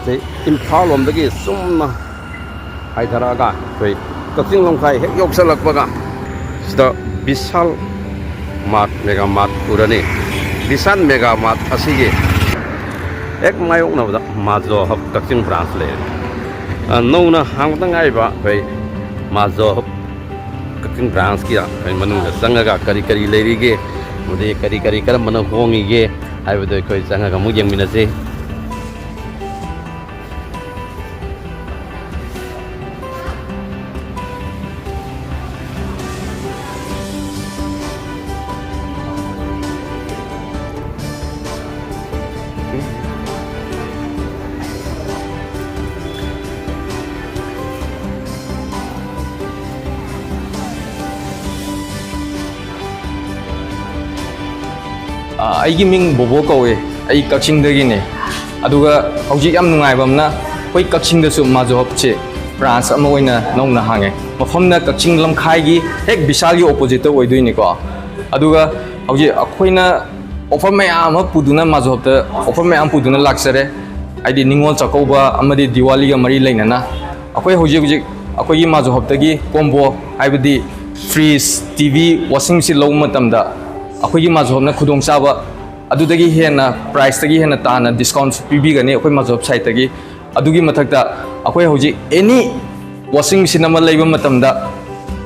제 Imphal 롬dagi sumna haidaraga koi Kakching lomkai hek yoksalakbaga sida Vishal Mart Mega Mart urani Vishal Mega Mart asigi ek mayok na Mazo hab Kakching branch le nona hangtang ai ba koi Mazo hab Kakching branch kia koi manung sangaga kari kari lerige mudi kari kari kara manang hongi ge ai ba koi sangaga mu yang minase aigi ming bobo kawe ai Kakching dagi ne aduga hauji yam nungai bamna koi Kakching da su Mazo hop che branch ama oina nongna hange mafamna Kakching lamkhai gi hek Vishal gi opposite oidoi ni ko aduga hauji akhoina offer mayam ha puduna Mazo hop ta offer mayam puduna laksare aidi Ningol Chakouba amadi Diwali ga mari lainana akhoi hauji akhoi gi Mazo hop ta gi combo aibadi fridge TV washing machine lo matamda akhoi Mazo hop na khudong chaba adudagi hena price tagi hena tana discount pibi gani akhoi Mazo hop site tagi adugi mathakta akhoi hoji any washing machine ama leiba matamda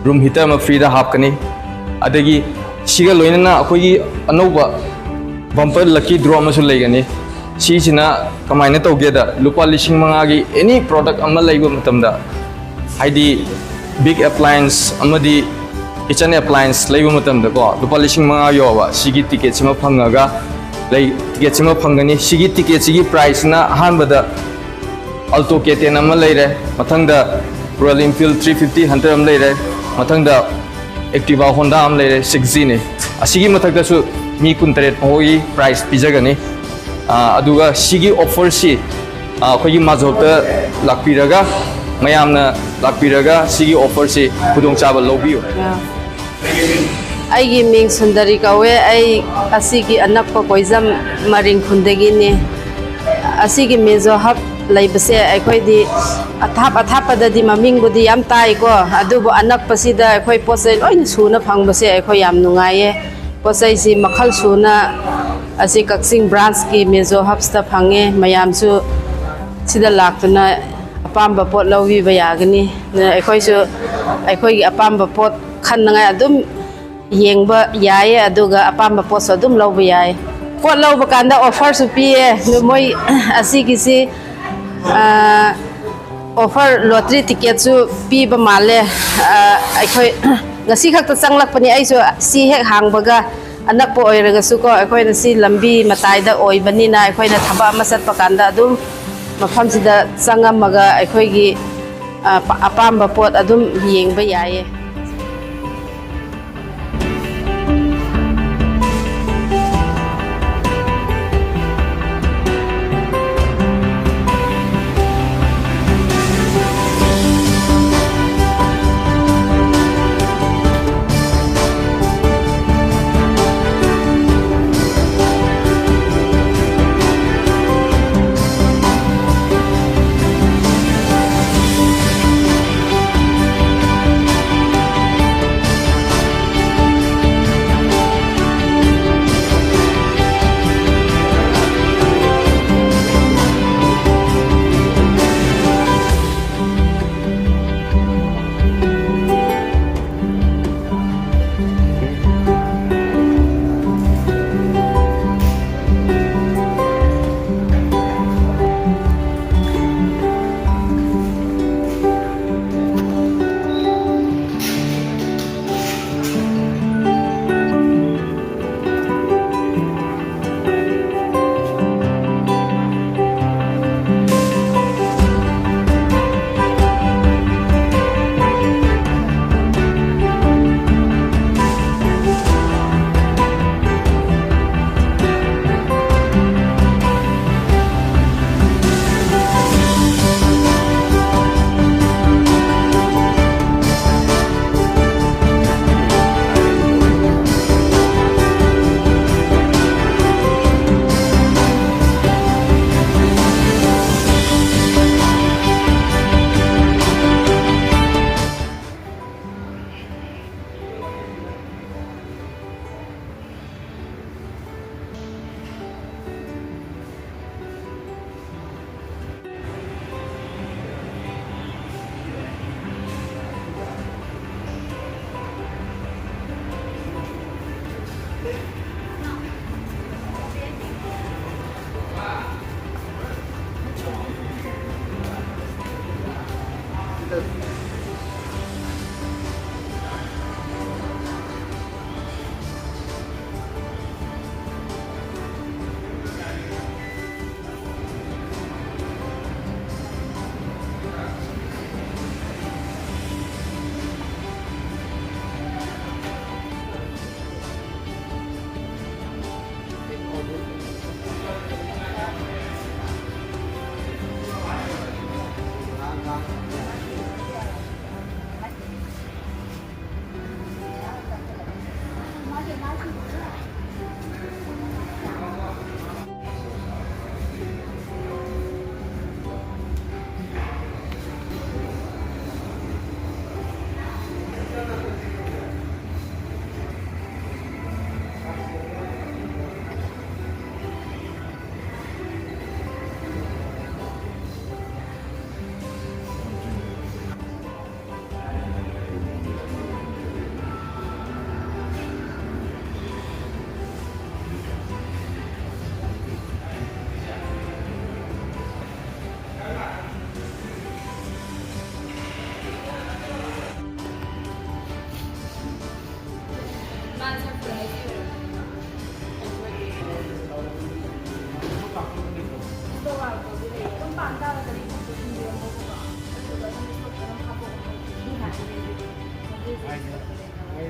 room heater ma free da hapkani adagi siga loinana akhoi anoba bumper lucky draw ma su leigani si sina kamaina toge da lupa lising mangagi any product ama leiba matamda haidi big appliance amadi kitchen appliance leiba matamda ko lupa lising manga yowa sigi ticket sima phangaga lei ticket sima phangani sigi ticket sigi price na hanbada alto keten ama leire mathangda Royal Enfield 350 hunter am leire mathangda Activa Honda am leire 6G ne asigi mathakda su mi kuntaret hoi price pijagani aduga sigi offer si khoi Mazo ta lakpiraga mayamna lakpiraga sigi offer si khudong chaba lobiyo aigi ming Sundari kawe ai asigi anakpa koizam maring khundegi ne asigi Mazo hab laibase akhoi di athap di maming budi yam tai ko adubu anakpasida akhoi posai loina suna phangbase akhoi yam nungaye posai si makhal suna asi Kakching branch ki Mazo hub sta phange mayam su sida laktuna apamba pot lowi bayagani akhoi su akhoi gi apamba pot khanna adum yengba yaye aduga apamba pot so adum loba yaye pot loba kanda offer su piye no moi asigi si offer lottery ticket su piba male akhoi ngasi khakta changlakpani aiso si hek hangbaga anakpo oiraga su ko akhoi na si lambi mataida oibanina akhoi na thaba ma satpa kanda adum mafam sida changamaga akhoi gi apamba pot adum yengba yaye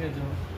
알죠.